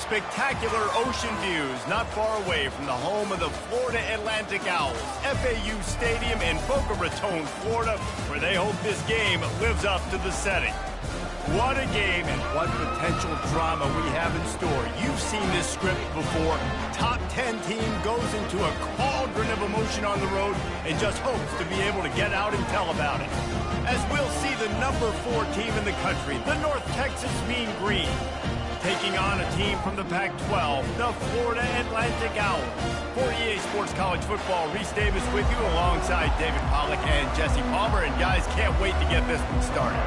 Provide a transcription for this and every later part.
spectacular ocean views not far away from the home of the Florida Atlantic Owls, FAU Stadium in Boca Raton, Florida, where they hope this game lives up to the setting. What a game and what potential drama we have in store. You've seen this script before. Top 10 team goes into a cauldron of emotion on the road and just hopes to be able to get out and tell about it. As we'll see the number 4 team in the country, the North Texas Mean Green, taking on a team from the Pac-12, the Florida Atlantic Owls. For EA Sports College Football, Reese Davis with you alongside David Pollack and Jesse Palmer. And guys, can't wait to get this one started.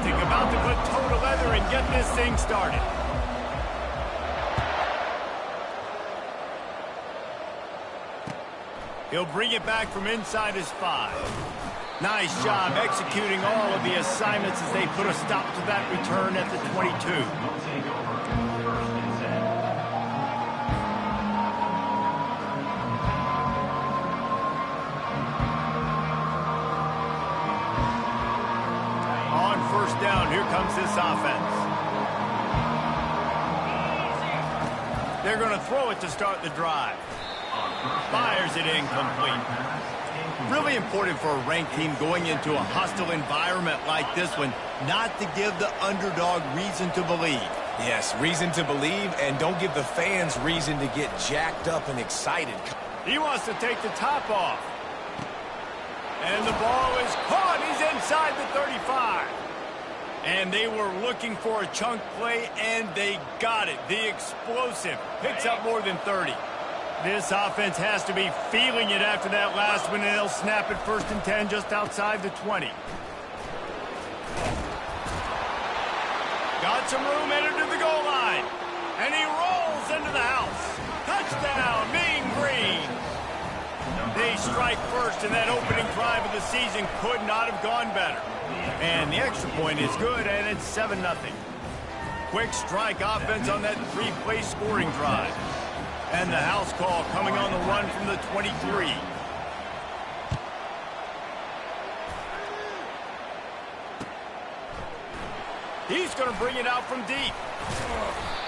About to put toe to leather and get this thing started. He'll bring it back from inside his 5. Nice job executing all of the assignments as they put a stop to that return at the 22. First down, here comes this offense. They're going to throw it to start the drive. Fires it incomplete. Really important for a ranked team going into a hostile environment like this one, not to give the underdog reason to believe. Yes, reason to believe, and don't give the fans reason to get jacked up and excited. He wants to take the top off. And the ball is caught. He's inside the 35. And they were looking for a chunk play, and they got it. The explosive picks up more than 30. This offense has to be feeling it after that last one, and they'll snap it 1st and 10 just outside the 20. Got some room, entered to the goal line. And he rolls into the house. Touchdown, Mean Green. They strike first, and that opening drive of the season could not have gone better. And the extra point is good, and it's 7-0. Quick strike offense on that 3-play scoring drive. And the house call coming on the run from the 23. He's going to bring it out from deep.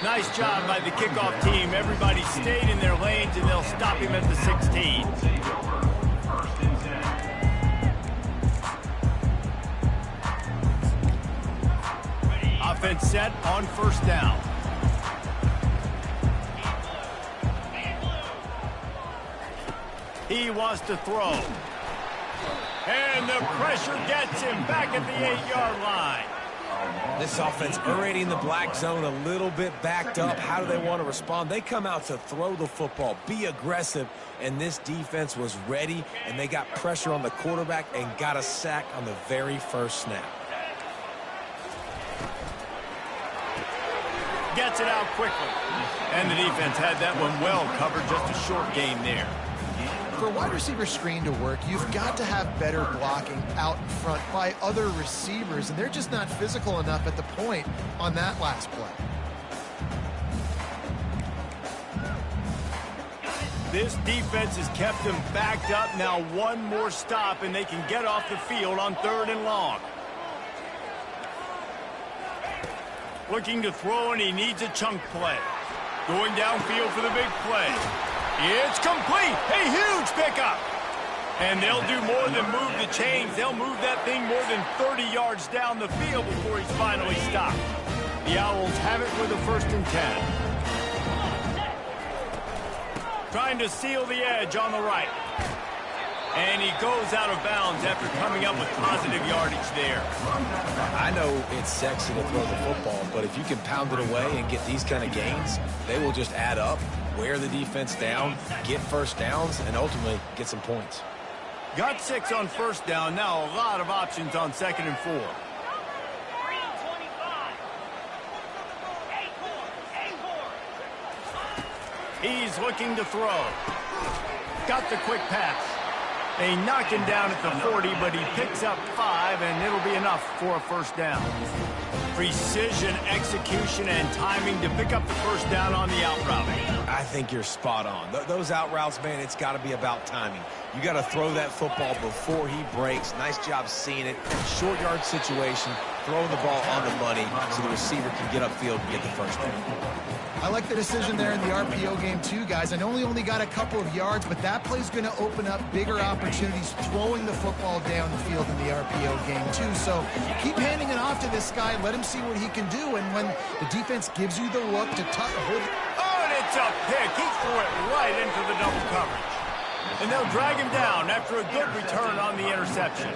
Nice job by the kickoff team. Everybody stayed in their lanes, and they'll stop him at the 16. Offense set on 1st down. He wants to throw. And the pressure gets him back at the 8-yard line. This offense already in the black zone, a little bit backed up. How do they want to respond? They come out to throw the football, be aggressive, and this defense was ready, and they got pressure on the quarterback and got a sack on the very first snap. Gets it out quickly. And the defense had that one well covered, just a short gain there. For a wide receiver screen to work, you've got to have better blocking out in front by other receivers, and they're just not physical enough at the point on that last play. This defense has kept them backed up. Now one more stop, and they can get off the field on 3rd and long. Looking to throw, and he needs a chunk play. Going downfield for the big play. It's complete. A huge pickup. And they'll do more than move the chains. They'll move that thing more than 30 yards down the field before he's finally stopped. The Owls have it with a 1st and 10. Trying to seal the edge on the right. And he goes out of bounds after coming up with positive yardage there. I know it's sexy to throw the football, but if you can pound it away and get these kind of gains, they will just add up, wear the defense down, get 1st downs, and ultimately get some points. Got 6 on 1st down. Now a lot of options on 2nd and 4. He's looking to throw. Got the quick pass. They knock him down at the 40, but he picks up 5, and it'll be enough for a 1st down. Precision, execution, and timing to pick up the first down on the out route. I think you're spot on. Those out routes, man, it's got to be about timing. You got to throw that football before he breaks. Nice job seeing it. Short yard situation, throwing the ball on the money so the receiver can get upfield and get the first down. I like the decision there in the RPO game too, guys. I know he only got a couple of yards, but that play's going to open up bigger opportunities throwing the football down the field in the RPO game too. So keep handing it off to this guy. Let him see what he can do. And when the defense gives you the look to hold it. Oh, and it's a pick. He threw it right into the double coverage. And they'll drag him down after a good return on the interception.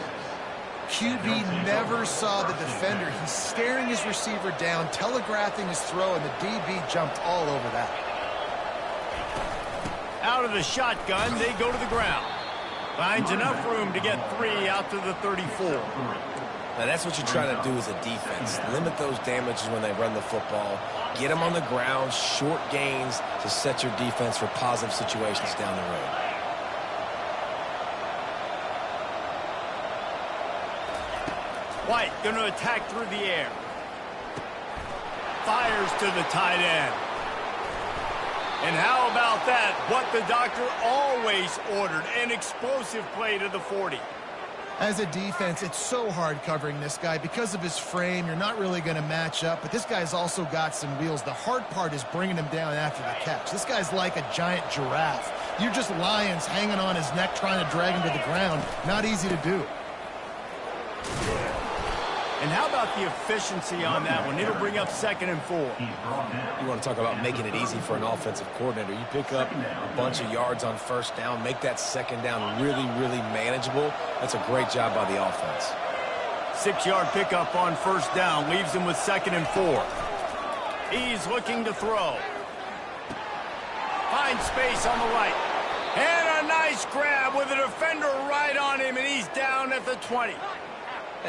QB never saw the defender. He's staring his receiver down, telegraphing his throw, and the DB jumped all over that. Out of the shotgun, they go to the ground. Finds enough room to get 3 out to the 34. Now, that's what you're trying to do as a defense. Limit those damages when they run the football. Get them on the ground, short gains to set your defense for positive situations down the road. White going to attack through the air. Fires to the tight end. And how about that? What the doctor always ordered, an explosive play to the 40. As a defense, it's so hard covering this guy. Because of his frame, you're not really going to match up, but this guy's also got some wheels. The hard part is bringing him down after the catch. This guy's like a giant giraffe. You're just lions hanging on his neck trying to drag him to the ground. Not easy to do. And how about the efficiency on that one? It'll bring up 2nd and 4. You want to talk about making it easy for an offensive coordinator. You pick up a bunch of yards on first down, make that 2nd down really, really manageable. That's a great job by the offense. 6-yard pickup on first down leaves him with 2nd and 4. He's looking to throw. Finds space on the right. And a nice grab with a defender right on him, and he's down at the 20.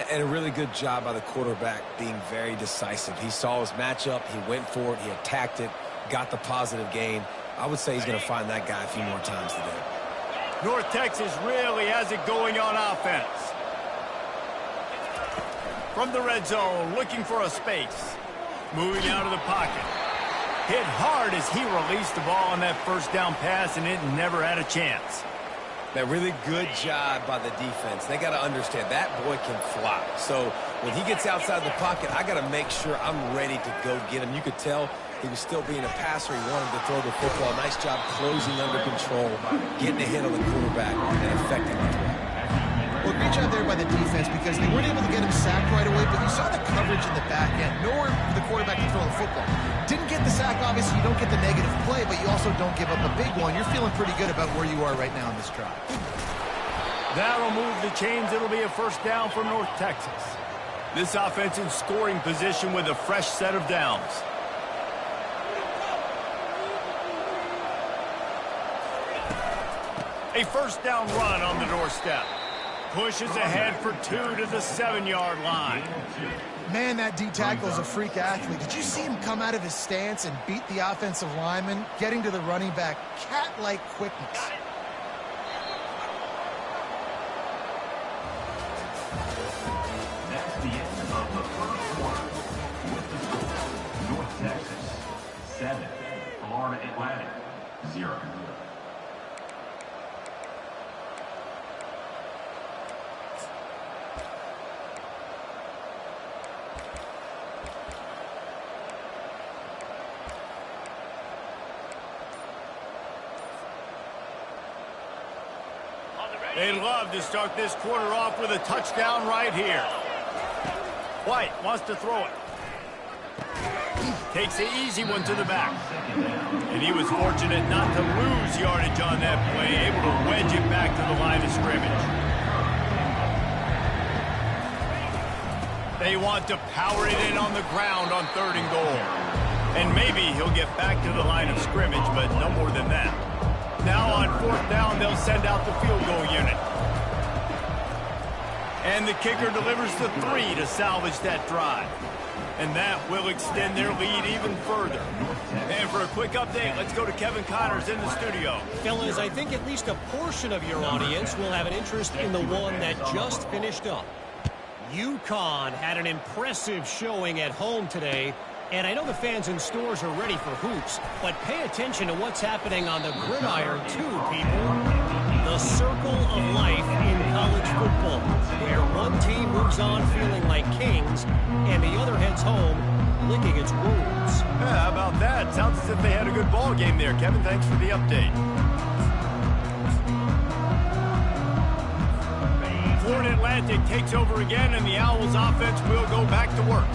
And a really good job by the quarterback being very decisive. He saw his matchup, he went for it, he attacked it, got the positive gain. I would say he's going to find that guy a few more times today. North Texas really has it going on offense. From the red zone, looking for a space. Moving out of the pocket. Hit hard as he released the ball on that first down pass, and it never had a chance. That really good job by the defense. They got to understand that boy can fly. So when he gets outside the pocket, I got to make sure I'm ready to go get him. You could tell he was still being a passer. He wanted to throw the football. Nice job closing under control, getting a hit on the quarterback, and affecting the throw. Well, great job there by the defense because they weren't able to get him sacked right away, but you saw the coverage in the back end. Nowhere for the quarterback to throw the football. Didn't get the sack, obviously. You don't get the negative play, but you also don't give up a big one. You're feeling pretty good about where you are right now in this drive. That'll move the chains. It'll be a first down for North Texas. This offense in scoring position with a fresh set of downs. A first down run on the doorstep. Pushes ahead for 2 to the 7-yard line. Man, that D tackle is a freak athlete. Did you see him come out of his stance and beat the offensive lineman, getting to the running back? Cat-like quickness. That's the end of the first quarter. With the score, North Texas 7, Florida Atlantic 0. They'd love to start this quarter off with a touchdown right here. White wants to throw it. Takes the easy one to the back. And he was fortunate not to lose yardage on that play, able to wedge it back to the line of scrimmage. They want to power it in on the ground on 3rd and goal. And maybe he'll get back to the line of scrimmage, but no more than that. Now on 4th down, they'll send out the field goal unit. And the kicker delivers the 3 to salvage that drive. And that will extend their lead even further. And for a quick update, let's go to Kevin Connors in the studio. Fellas, I think at least a portion of your audience will have an interest in the one that just finished up. UConn had an impressive showing at home today, and I know the fans in stores are ready for hoops, but pay attention to what's happening on the gridiron too, people. The circle of life in college football, where one team moves on feeling like kings, and the other heads home licking its wounds. Yeah, how about that? Sounds as if they had a good ball game there. Kevin, thanks for the update. Florida Atlantic takes over again, and the Owls offense will go back to work.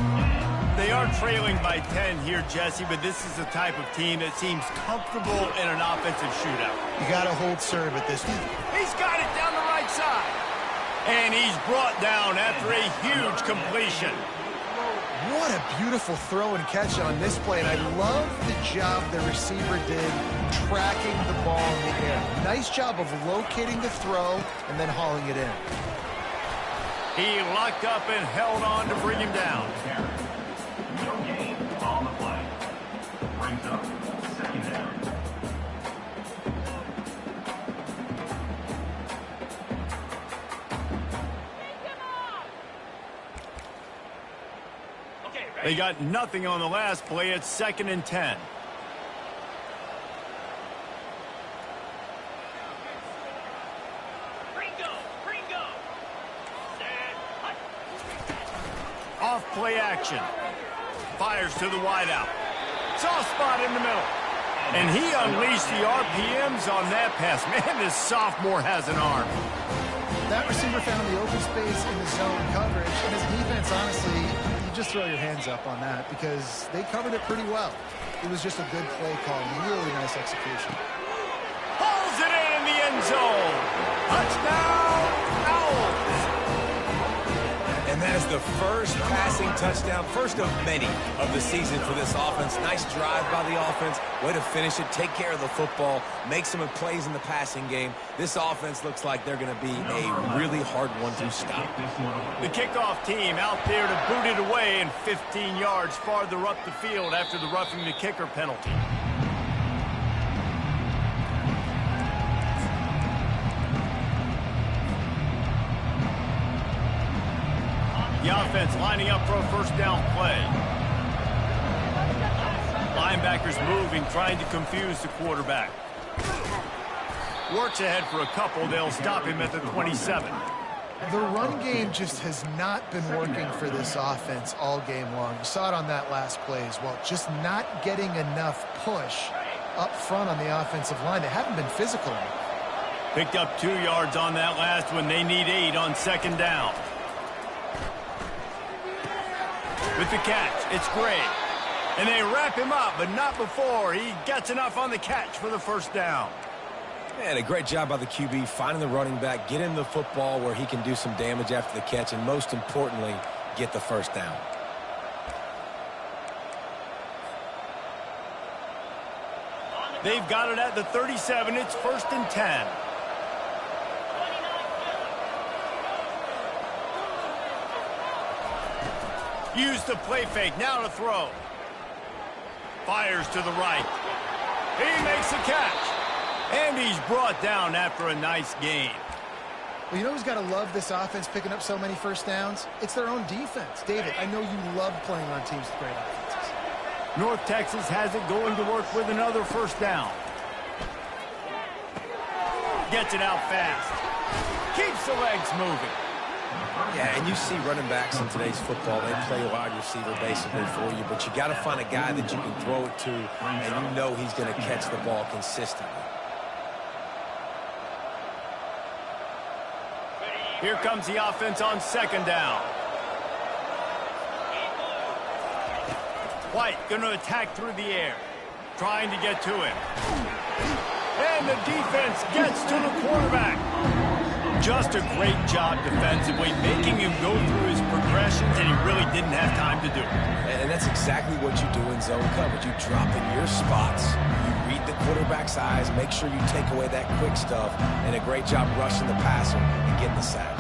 They are trailing by 10 here, Jesse, but this is the type of team that seems comfortable in an offensive shootout. You got to hold serve at this point. He's got it down the right side. And he's brought down after a huge completion. What a beautiful throw and catch on this play, and I love the job the receiver did tracking the ball in the air. Nice job of locating the throw and then hauling it in. He locked up and held on to bring him down. No gain on the play. Brings up second down. They got nothing on the last play. It's 2nd and 10. Off play action. Fires to the wideout. Soft spot in the middle. And he unleashed the RPMs on that pass. Man, this sophomore has an arm. That receiver found the open space in the zone coverage, and his defense, honestly, you just throw your hands up on that because they covered it pretty well. It was just a good play call. Really nice execution. Pulls it in the end zone. Touchdown, Owls. And that is the first passing touchdown, first of many of the season for this offense. Nice drive by the offense. Way to finish it, take care of the football, make some plays in the passing game. This offense looks like they're going to be a really hard one to stop. The kickoff team out there to boot it away and 15 yards farther up the field after the roughing the kicker penalty. The offense lining up for a first down play. Linebackers moving, trying to confuse the quarterback. Works ahead for a couple. They'll stop him at the 27. The run game just has not been working for this offense all game long. You saw it on that last play as well. Just not getting enough push up front on the offensive line. They haven't been physical enough. Picked up 2 yards on that last one. They need 8 on 2nd down. With the catch, it's Gray. And they wrap him up, but not before he gets enough on the catch for the first down. Man, a great job by the QB, finding the running back, get him the football where he can do some damage after the catch, and most importantly, get the first down. They've got it at the 37. It's 1st and 10. Use the play fake. Now to throw. Fires to the right. He makes the catch. And he's brought down after a nice gain. Well, you know who's got to love this offense picking up so many first downs? It's their own defense. David, I know you love playing on teams with great offenses. North Texas has it going to work with another first down. Gets it out fast. Keeps the legs moving. Yeah, and you see running backs in today's football, they play a wide receiver basically for you, but you got to find a guy that you can throw it to, and you know he's going to catch the ball consistently. Here comes the offense on 2nd down. White going to attack through the air, trying to get to him. And the defense gets to the quarterback. Just a great job defensively, making him go through his progressions, and he really didn't have time to do it. And that's exactly what you do in zone coverage. You drop in your spots, you read the quarterback's eyes, make sure you take away that quick stuff, and a great job rushing the passer and getting the sack.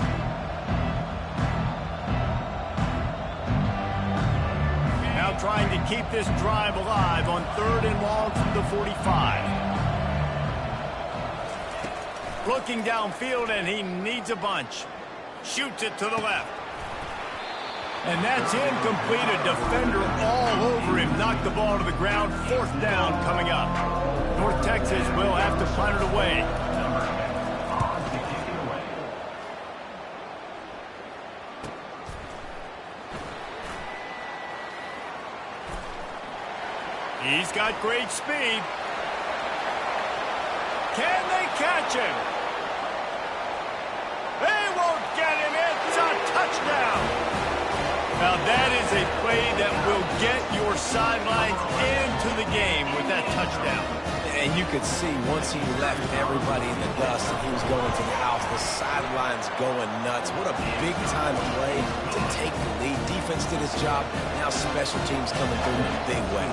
Now trying to keep this drive alive on 3rd and long from the 45. Looking downfield, and he needs a bunch. Shoots it to the left. And that's incomplete. A defender all over him. Knocked the ball to the ground. 4th down coming up. North Texas will have to punt it away. He's got great speed. Can they catch him? They won't get him. It's a touchdown. Now that is a play that will get your sidelines into the game with that touchdown. And you could see once he left everybody in the dust and he was going to the house, the sidelines going nuts. What a big-time play to take the lead. Defense did his job. Now special teams coming through in a big way.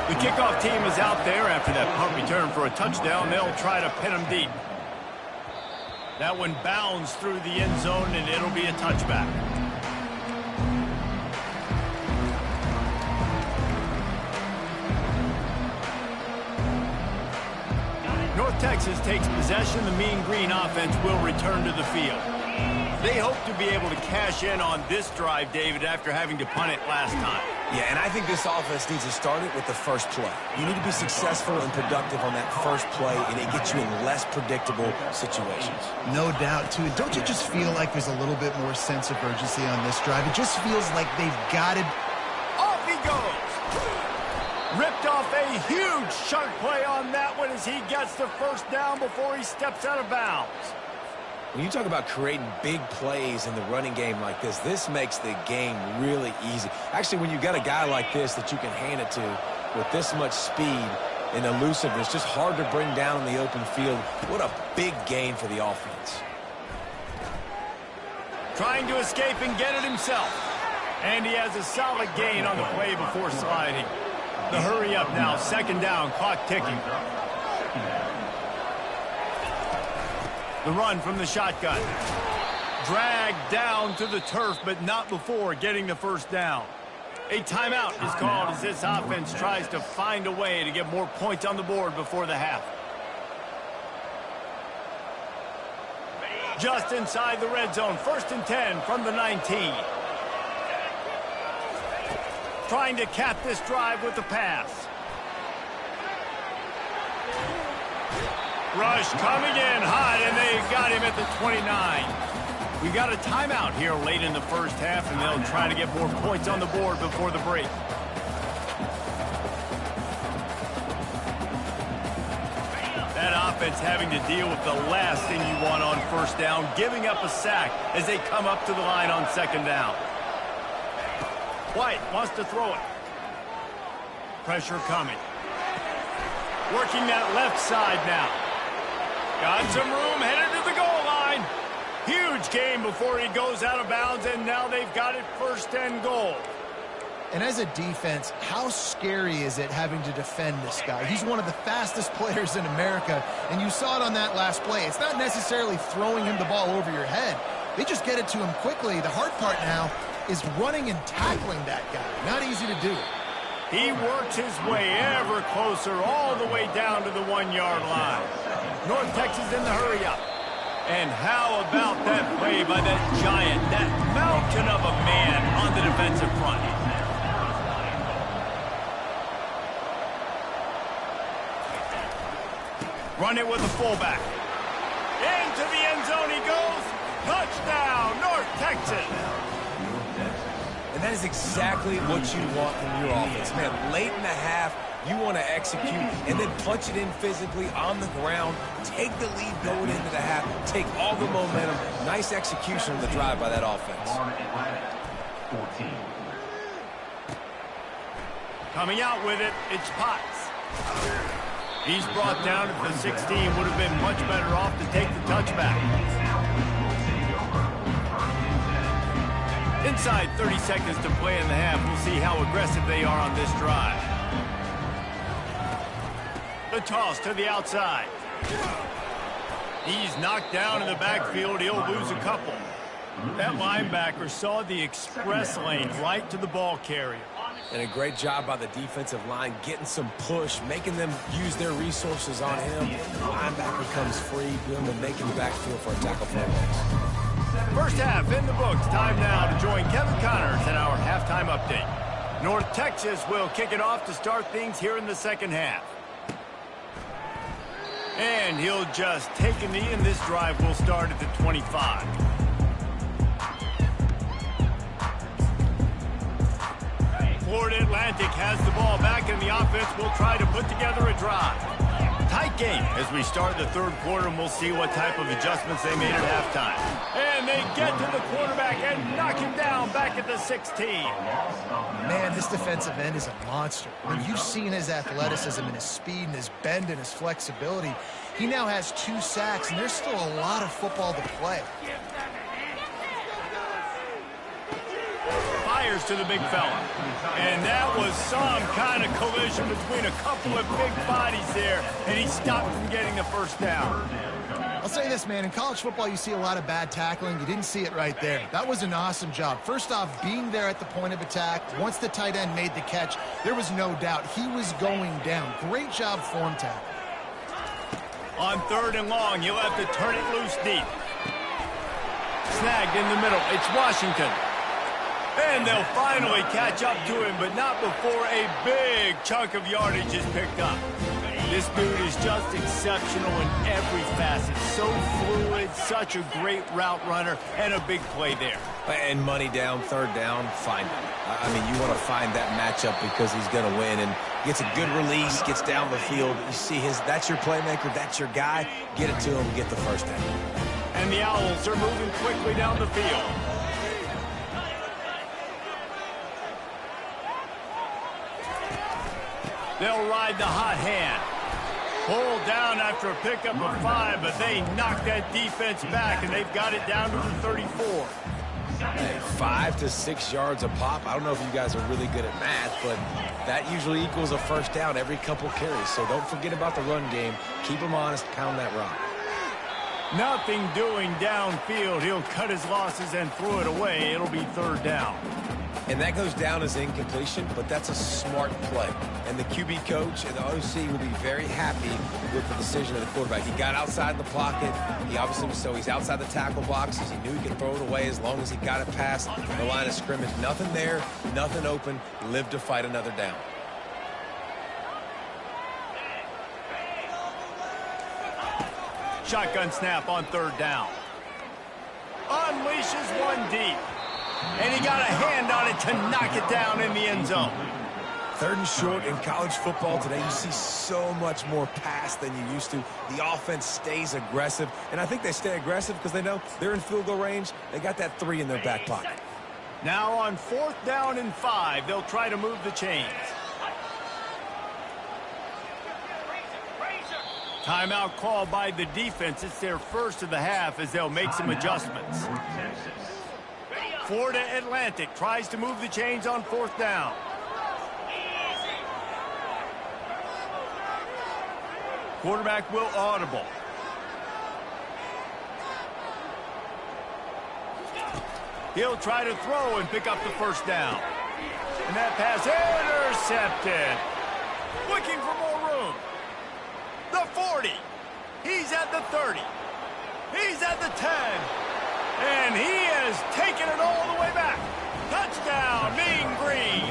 The kickoff team is out there after that punt return for a touchdown. They'll try to pin him deep. That one bounds through the end zone, and it'll be a touchback. North Texas takes possession. The Mean Green offense will return to the field. They hope to be able to cash in on this drive, David, after having to punt it last time. Yeah, and I think this offense needs to start it with the first play. You need to be successful and productive on that first play, and it gets you in less predictable situations. No doubt, too. Don't you just feel like there's a little bit more sense of urgency on this drive? It just feels like they've got it. Off he goes. Ripped off a huge chunk play on that one as he gets the first down before he steps out of bounds. When you talk about creating big plays in the running game like this makes the game really easy. Actually, when you got a guy like this that you can hand it to with this much speed and elusiveness, just hard to bring down in the open field. What a big gain for the offense. Trying to escape and get it himself. And he has a solid gain on the play before sliding. The hurry up now, 2nd down, clock ticking. The run from the shotgun. Dragged down to the turf, but not before getting the first down. A timeout is called as this offense tries to find a way to get more points on the board before the half. Just inside the red zone, 1st and 10 from the 19. Trying to cap this drive with the pass. Rush coming in hot, and they got him at the 29. We got a timeout here late in the first half, and they'll try to get more points on the board before the break. That offense having to deal with the last thing you want on 1st down, giving up a sack as they come up to the line on 2nd down. White wants to throw it. Pressure coming. Working that left side now. Got some room, headed to the goal line. Huge gain before he goes out of bounds, and now they've got it 1st and goal. And as a defense, how scary is it having to defend this guy? He's one of the fastest players in America, and you saw it on that last play. It's not necessarily throwing him the ball over your head. They just get it to him quickly. The hard part now is running and tackling that guy. Not easy to do. He works his way ever closer all the way down to the 1-yard line. North Texas in the hurry-up. And how about that play by that giant, that mountain of a man on the defensive front? Run it with the fullback. Into the end zone he goes. Touchdown, North Texas. And that is exactly what you want from your offense. Man, late in the half, you want to execute and then punch it in physically on the ground, take the lead going into the half, take all the momentum. Nice execution of the drive by that offense. Coming out with it, it's Potts. He's brought down at the 16. Would have been much better off to take the touchback. Inside 30 seconds to play in the half. We'll see how aggressive they are on this drive. The toss to the outside. He's knocked down in the backfield. He'll lose a couple. That linebacker saw the express lane right to the ball carrier. And a great job by the defensive line, getting some push, making them use their resources on him. The linebacker comes free, doing the making backfield for a tackle for a loss. First half in the books. Time now to join Kevin Connors in our halftime update. North Texas will kick it off to start things here in the second half. And he'll just take a knee, and this drive will start at the 25. Florida Atlantic has the ball back, and the offense will try to put together a drive. Tight game as we start the third quarter, and we'll see what type of adjustments they made at halftime. And they get to the quarterback and knock him down back at the 16. Man, this defensive end is a monster. When you've seen his athleticism and his speed and his bend and his flexibility, he now has 2 sacks, and there's still a lot of football to play. Fires to the big fella. And that was some kind of collision between a couple of big bodies there, and he stopped from getting the first down. I'll say this, man. In college football, you see a lot of bad tackling. You didn't see it right there. That was an awesome job. First off, being there at the point of attack. Once the tight end made the catch, there was no doubt he was going down. Great job form tackle. On 3rd and long, he'll have to turn it loose deep. Snagged in the middle. It's Washington. And they'll finally catch up to him, but not before a big chunk of yardage is picked up. This dude is just exceptional in every facet. So fluid, such a great route runner, and a big play there. And money down, 3rd down, find him. I mean, you want to find that matchup because he's going to win, and gets a good release, gets down the field. You see that's your playmaker, that's your guy. Get it to him, get the first down. And the Owls are moving quickly down the field. They'll ride the hot hand. Pulled down after a pickup of 5, but they knock that defense back, and they've got it down to the 34. Hey, 5 to 6 yards a pop. I don't know if you guys are really good at math, but that usually equals a first down every couple carries. So don't forget about the run game. Keep them honest, pound that rock. Nothing doing downfield. He'll cut his losses and throw it away. It'll be 3rd down. And that goes down as incompletion, but that's a smart play. And the QB coach and the OC will be very happy with the decision of the quarterback. He got outside the pocket. He's outside the tackle boxes. He knew he could throw it away as long as he got it past the line of scrimmage. Nothing there, nothing open. Live to fight another down. Shotgun snap on 3rd down. Unleashes one deep. And he got a hand on it to knock it down in the end zone. 3rd and short in college football today. You see so much more pass than you used to. The offense stays aggressive. And I think they stay aggressive because they know they're in field goal range. They got that 3 in their back pocket. Now on 4th down and 5, they'll try to move the chains. Timeout called by the defense. It's their first of the half as they'll make some adjustments. Florida Atlantic tries to move the chains on 4th down. Quarterback will audible. He'll try to throw and pick up the first down. And that pass intercepted. Looking for more room. The 40. He's at the 30. He's at the 10. And he has taken it all the way back. Touchdown, Mean Green.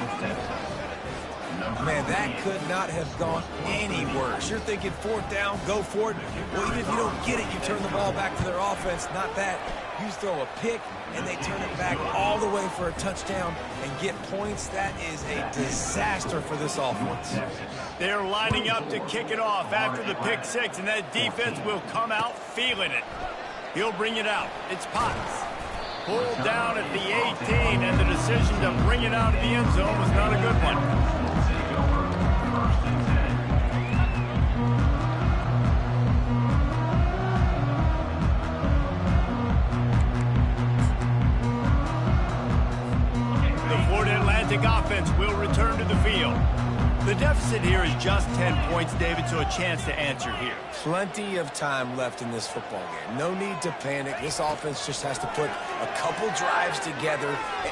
Man, that could not have gone any worse. You're thinking 4th down, go for it. Well, even if you don't get it, you turn the ball back to their offense. Not that. You throw a pick, and they turn it back all the way for a touchdown and get points. That is a disaster for this offense. They're lining up to kick it off after the pick 6, and that defense will come out feeling it. He'll bring it out. It's Potts. Pulled down at the 18, and the decision to bring it out of the end zone was not a good one. The Florida Atlantic offense will return to the field. The deficit here is just 10 points, David, so a chance to answer here. Plenty of time left in this football game. No need to panic. This offense just has to put a couple drives together.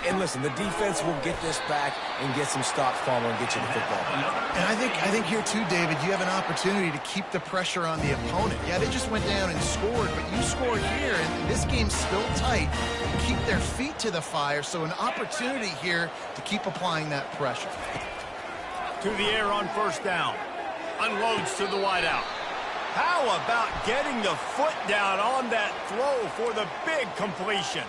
And listen, the defense will get this back and get some stops following and get you the football back. And I think here too, David, you have an opportunity to keep the pressure on the opponent. Yeah, they just went down and scored, but you score here, and this game's still tight. Keep their feet to the fire, so an opportunity here to keep applying that pressure. To the air on first down. Unloads to the wideout. How about getting the foot down on that throw for the big completion?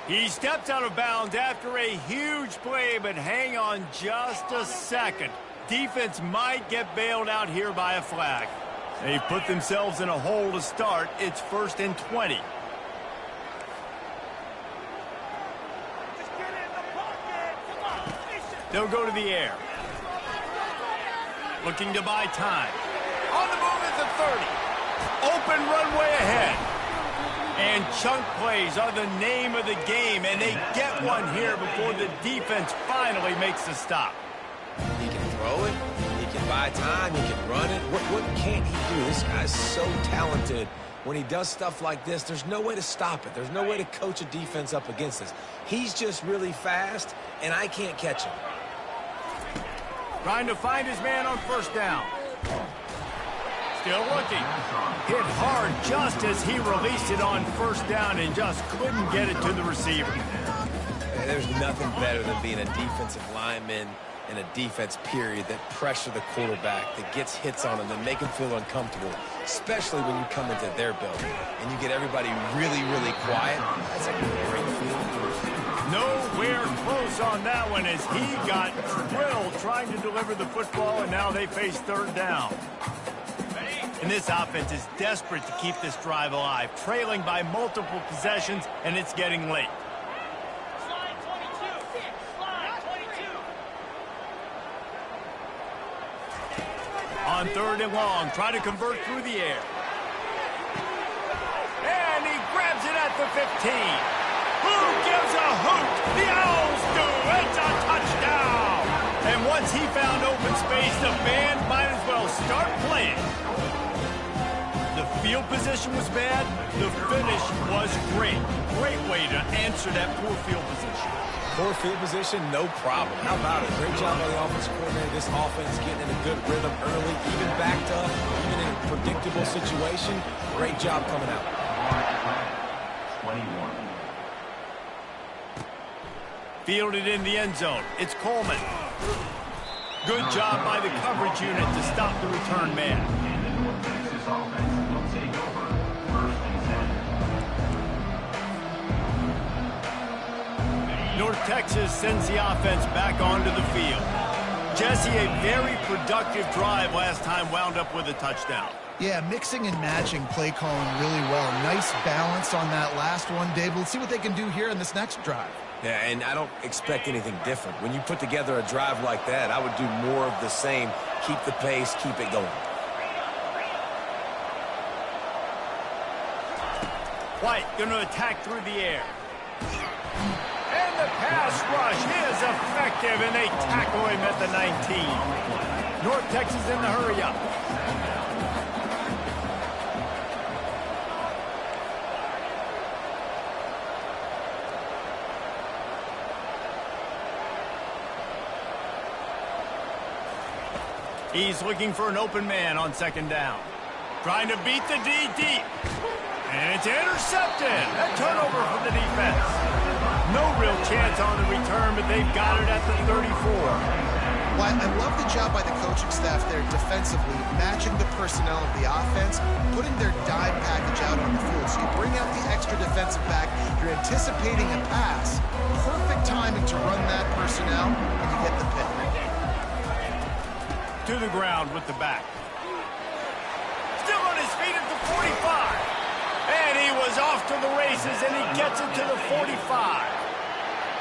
He steps out of bounds after a huge play, but hang on just a second. Defense might get bailed out here by a flag. They've put themselves in a hole to start. It's 1st and 20. They'll go to the air. Looking to buy time. On the move at the 30. Open runway ahead. And chunk plays are the name of the game, and they get one here before the defense finally makes the stop. He can throw it. He can buy time. He can run it. What can't he do? This guy's so talented. When he does stuff like this, there's no way to stop it. There's no way to coach a defense up against this. He's just really fast, and I can't catch him. Trying to find his man on first down. Still looking. Hit hard just as he released it on first down and just couldn't get it to the receiver. There's nothing better than being a defensive lineman in a defense period that pressure the quarterback, that gets hits on him, that make him feel uncomfortable, especially when you come into their building and you get everybody really, really quiet. That's a great feeling. Nowhere close on that one as he got drilled trying to deliver the football, and now they face third down. And this offense is desperate to keep this drive alive, trailing by multiple possessions, and it's getting late. On 3rd and long, try to convert through the air. And he grabs it at the 15. Who gives a hoot? The Owls do. It's a touchdown. And once he found open space, the band might as well start playing. The field position was bad. The finish was great. Great way to answer that poor field position. Poor field position, no problem. How about it? Great job by the offensive coordinator. This offense getting in a good rhythm early, even backed up, even in a predictable situation. Great job coming out. 21. Fielded in the end zone. It's Coleman. Good job by the coverage unit to stop the return man. And the North Texas offense will take over 1st and 10. North Texas sends the offense back onto the field. Jesse, a very productive drive last time wound up with a touchdown. Yeah, mixing and matching play calling really well. Nice balance on that last one, Dave. Let's see what they can do here in this next drive. Yeah, and I don't expect anything different. When you put together a drive like that, I would do more of the same. Keep the pace, keep it going. White going to attack through the air. And the pass rush is effective, and they tackle him at the 19. North Texas in the hurry-up. He's looking for an open man on 2nd down. Trying to beat the D deep. And it's intercepted. A turnover for the defense. No real chance on the return, but they've got it at the 34. Well, I love the job by the coaching staff there defensively, matching the personnel of the offense, putting their dime package out on the field. So you bring out the extra defensive back, you're anticipating a pass. Perfect timing to run that personnel, and you get the pick. To the ground with the back. Still on his feet at the 45. And he was off to the races, and he gets it to the 45.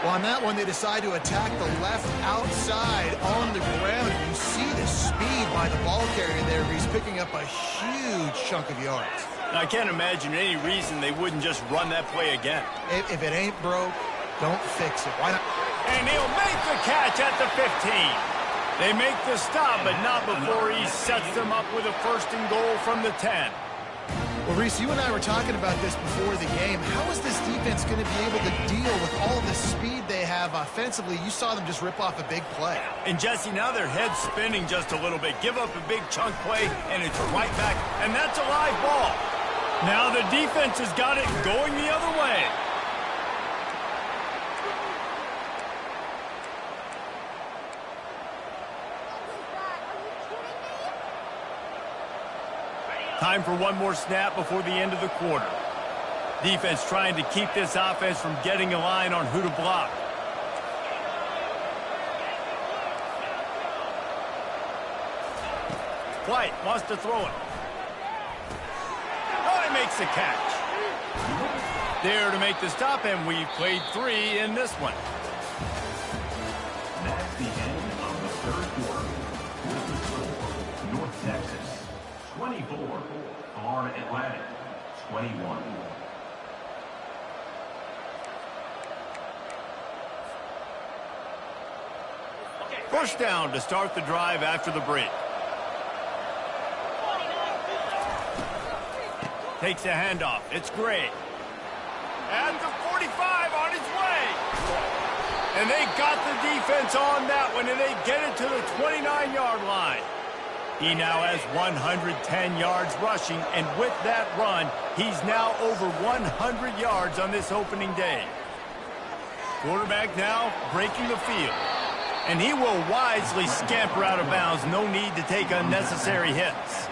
Well, on that one, they decide to attack the left outside on the ground. And you see the speed by the ball carrier there. He's picking up a huge chunk of yards. Now, I can't imagine any reason they wouldn't just run that play again. If it ain't broke, don't fix it. Why not? And he'll make the catch at the 15. They make the stop, but not before he sets them up with a 1st and goal from the 10. Well, Reese, you and I were talking about this before the game. How is this defense going to be able to deal with all the speed they have offensively? You saw them just rip off a big play. And, Jesse, now their head's spinning just a little bit. Give up a big chunk play, and it's right back. And that's a live ball. Now the defense has got it going the other way. Time for one more snap before the end of the quarter. Defense trying to keep this offense from getting a line on who to block. White wants to throw it. Oh, he makes the catch. There to make the stop, and we've played 3 in this one. That's the end of the 3rd quarter. With the score, North Texas 24, Florida Atlantic 21. First down to start the drive after the break. Takes a handoff. It's Gray. At the 45 on his way. And they got the defense on that one, and they get it to the 29-yard line. He now has 110 yards rushing, and with that run, he's now over 100 yards on this opening day. Quarterback now breaking the field. And he will wisely scamper out of bounds. No need to take unnecessary hits.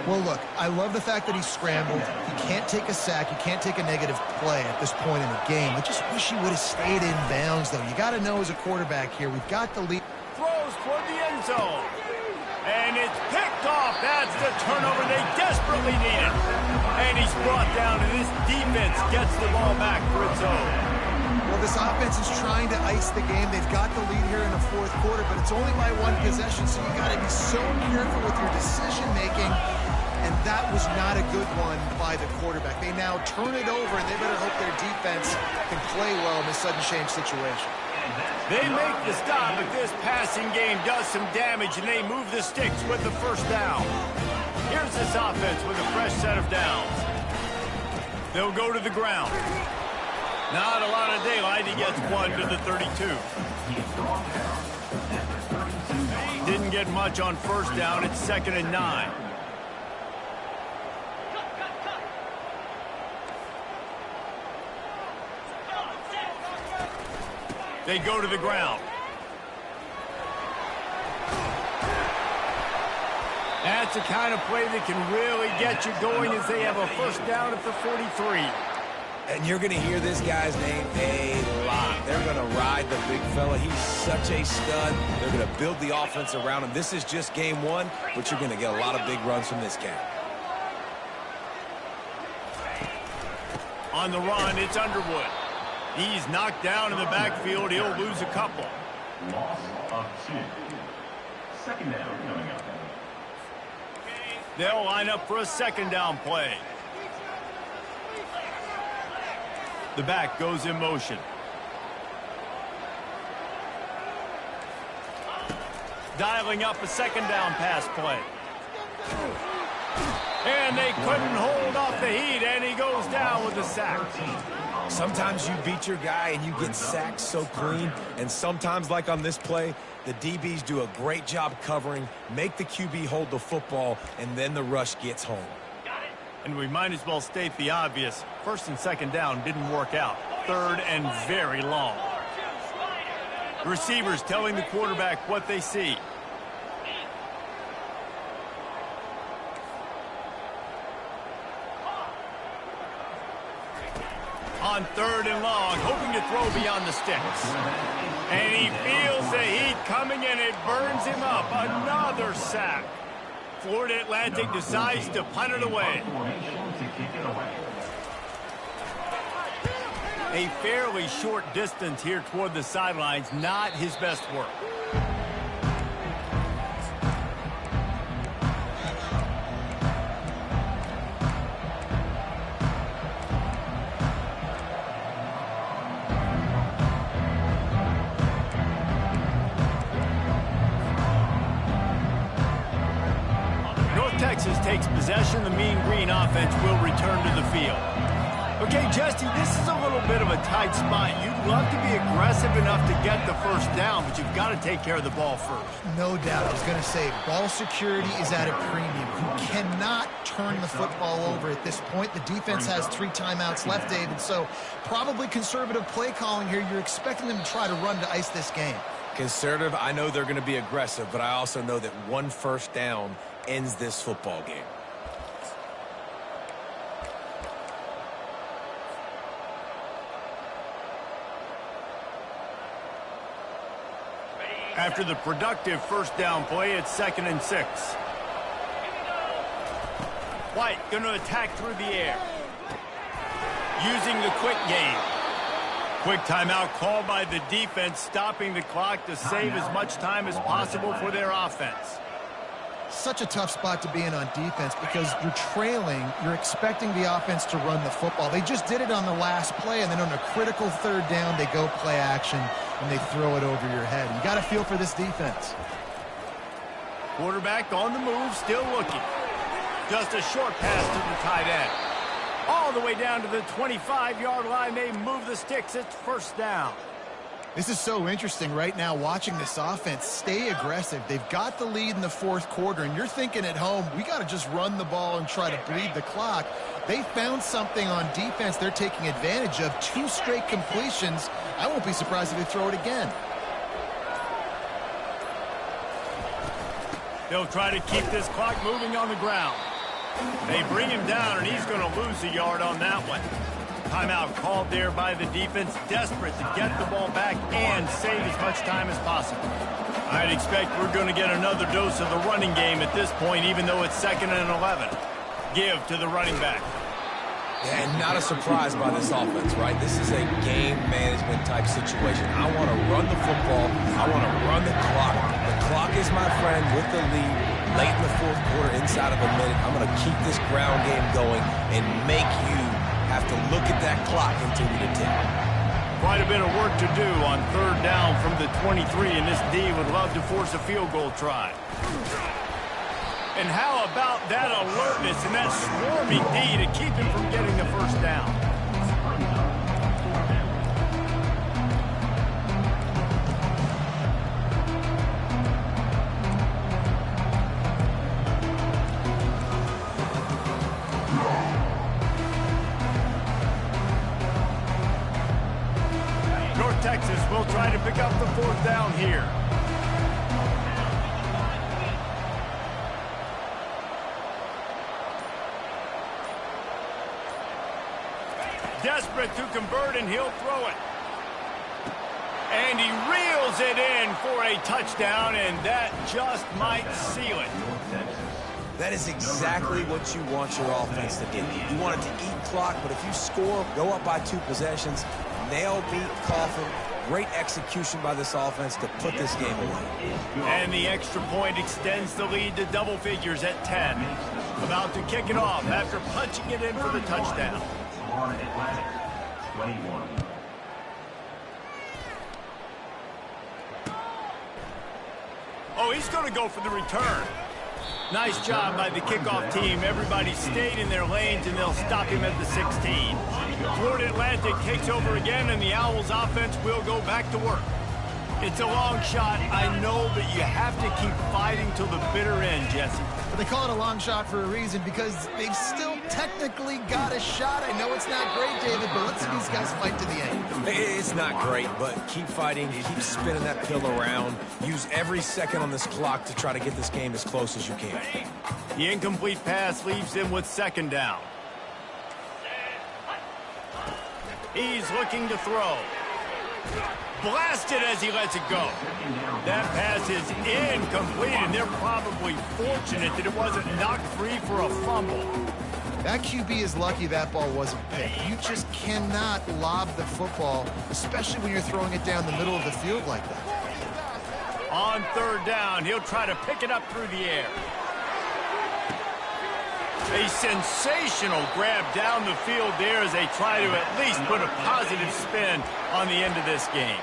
Well, look, I love the fact that he scrambled. He can't take a sack. He can't take a negative play at this point in the game. I just wish he would have stayed in bounds, though. You got to know as a quarterback here, we've got the lead. Throws toward the end zone. And it's picked off. That's the turnover they desperately needed. And he's brought down, and this defense gets the ball back for its own. Well, this offense is trying to ice the game. They've got the lead here in the 4th quarter, but it's only by 1 possession, so you got to be so careful with your decision-making, and that was not a good one by the quarterback. They now turn it over, and they better hope their defense can play well in this sudden change situation. They make the stop, but this passing game does some damage, and they move the sticks with the 1st down. Here's this offense with a fresh set of downs. They'll go to the ground. Not a lot of daylight. He gets 1 to the 32. Didn't get much on 1st down. It's 2nd and 9. They go to the ground. That's the kind of play that can really get you going as they have a 1st down at the 43. And you're going to hear this guy's name a lot. They're going to ride the big fella. He's such a stud. They're going to build the offense around him. This is just game 1, but you're going to get a lot of big runs from this guy. On the run, it's Underwood. He's knocked down in the backfield. He'll lose a couple. Loss of 2. 2nd down coming up. They'll line up for a 2nd down play. The back goes in motion. Dialing up a 2nd down pass play. And they couldn't hold off the heat, and he goes down with a sack. Sometimes you beat your guy and you get sacked so clean, and sometimes, like on this play, the DBs do a great job covering, make the QB hold the football, and then the rush gets home. And we might as well state the obvious. 1st and 2nd down didn't work out. 3rd and very long. Receivers telling the quarterback what they see. On 3rd and long, hoping to throw beyond the sticks. And he feels the heat coming, and it burns him up. Another sack. Florida Atlantic decides to punt it away. A fairly short distance here toward the sidelines, not his best work. possession, the Mean Green offense will return to the field. Okay, Jesse, this is a little bit of a tight spot. You'd love to be aggressive enough to get the first down, but you've got to take care of the ball first. No doubt. I was going to say, ball security is at a premium. You cannot turn the football over at this point. The defense has 3 timeouts left, David, so probably conservative play calling here. You're expecting them to try to run to ice this game. Conservative, I know they're going to be aggressive, but I also know that 1 first down ends this football game. After the productive first down play, it's 2nd and 6. White going to attack through the air. Using the quick game. Quick timeout called by the defense, stopping the clock to save as much time as possible for their offense. Such a tough spot to be in on defense because you're trailing. You're expecting the offense to run the football. They just did it on the last play, and then on a critical 3rd down, they go play action, and they throw it over your head. You got to feel for this defense. Quarterback on the move, still looking. Just a short pass to the tight end. All the way down to the 25-yard line. They move the sticks. It's first down. This is so interesting right now watching this offense stay aggressive. They've got the lead in the 4th quarter, and you're thinking at home, we got to just run the ball and try to bleed the clock. They found something on defense they're taking advantage of. 2 straight completions. I won't be surprised if they throw it again. They'll try to keep this clock moving on the ground. They bring him down, and he's going to lose a yard on that one. Timeout called there by the defense, desperate to get the ball back and save as much time as possible. I'd expect we're going to get another dose of the running game at this point, even though it's 2nd and 11. Give to the running back. Yeah, and not a surprise by this offense, right? This is a game management type situation. I want to run the football. I want to run the clock. The clock is my friend with the lead late in the 4th quarter, inside of a minute. I'm going to keep this ground game going and make you have to look at that clock until we detect. Quite a bit of work to do on 3rd down from the 23, and this D would love to force a field goal try. And how about that alertness and that swarming D to keep him from getting the first down? Texas will try to pick up the 4th down here. Desperate to convert, and he'll throw it. And he reels it in for a touchdown, and that just might seal it. That is exactly what you want your offense to do. You want it to eat clock, but if you score, go up by 2 possessions, nail beat Coffin. Great execution by this offense to put this game away. And the extra point extends the lead to double figures at 10. About to kick it off after punching it in for the touchdown. Atlantic, 21. Oh, he's going to go for the return. Nice job by the kickoff team. Everybody stayed in their lanes, and they'll stop him at the 16. Florida Atlantic takes over again, and the Owls offense will go back to work. It's a long shot. I know, but you have to keep fighting till the bitter end, Jesse. But they call it a long shot for a reason because they've still technically got a shot. I know it's not great, David, but let's see these guys fight to the end. It's not great, but keep fighting, keep spinning that pill around. Use every second on this clock to try to get this game as close as you can. The incomplete pass leaves him with 2nd down. He's looking to throw. Blasted as he lets it go. That pass is incomplete, and they're probably fortunate that it wasn't knocked free for a fumble. That QB is lucky that ball wasn't picked. You just cannot lob the football, especially when you're throwing it down the middle of the field like that. On 3rd down, he'll try to pick it up through the air. A sensational grab down the field there as they try to at least put a positive spin on the end of this game.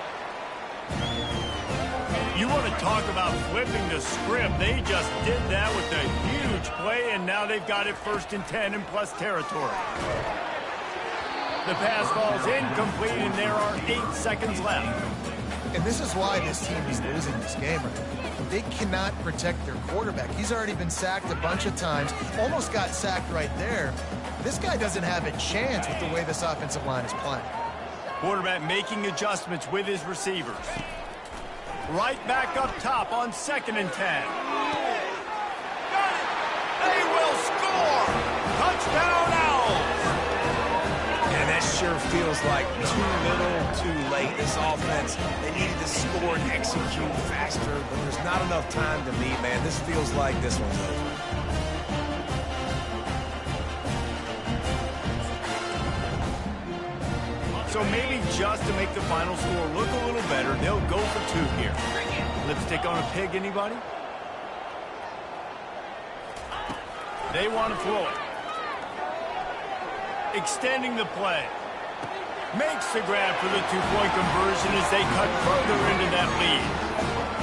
You want to talk about flipping the script. They just did that with a huge play, and now they've got it 1st and 10 in plus territory. The pass falls incomplete, and there are 8 seconds left. And this is why this team is losing this game right now. They cannot protect their quarterback. He's already been sacked a bunch of times, almost got sacked right there. This guy doesn't have a chance with the way this offensive line is playing. Quarterback making adjustments with his receivers. Right back up top on 2nd and 10. They will score! Touchdown Owls! And that sure feels like too little, too late. This offense, they needed to score and execute faster, but there's not enough time to meet, man. This feels like this one's over. So maybe just to make the final score look a little better, they'll go for 2 here. Lipstick on a pig, anybody? They want to throw it. Extending the play. Makes the grab for the 2-point conversion as they cut further into that lead.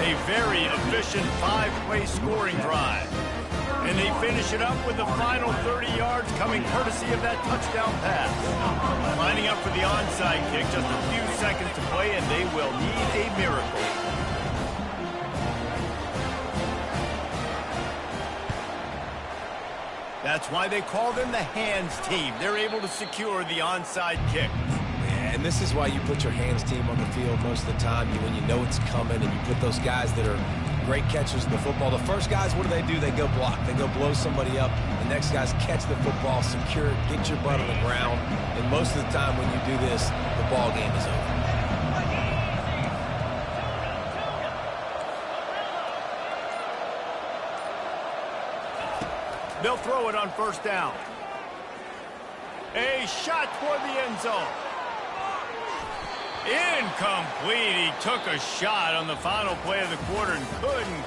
A very efficient 5-play scoring drive. And they finish it up with the final 30 yards coming courtesy of that touchdown pass. Lining up for the onside kick, just a few seconds to play, and they will need a miracle. That's why they call them the hands team. They're able to secure the onside kick. And this is why you put your hands team on the field most of the time when you know it's coming, and you put those guys that are great catchers of the football. The first guys, what do? They go block. They go blow somebody up. The next guys catch the football, secure it, get your butt on the ground. And most of the time when you do this, the ball game is over. They'll throw it on 1st down. A shot toward the end zone. Incomplete. He took a shot on the final play of the quarter and couldn't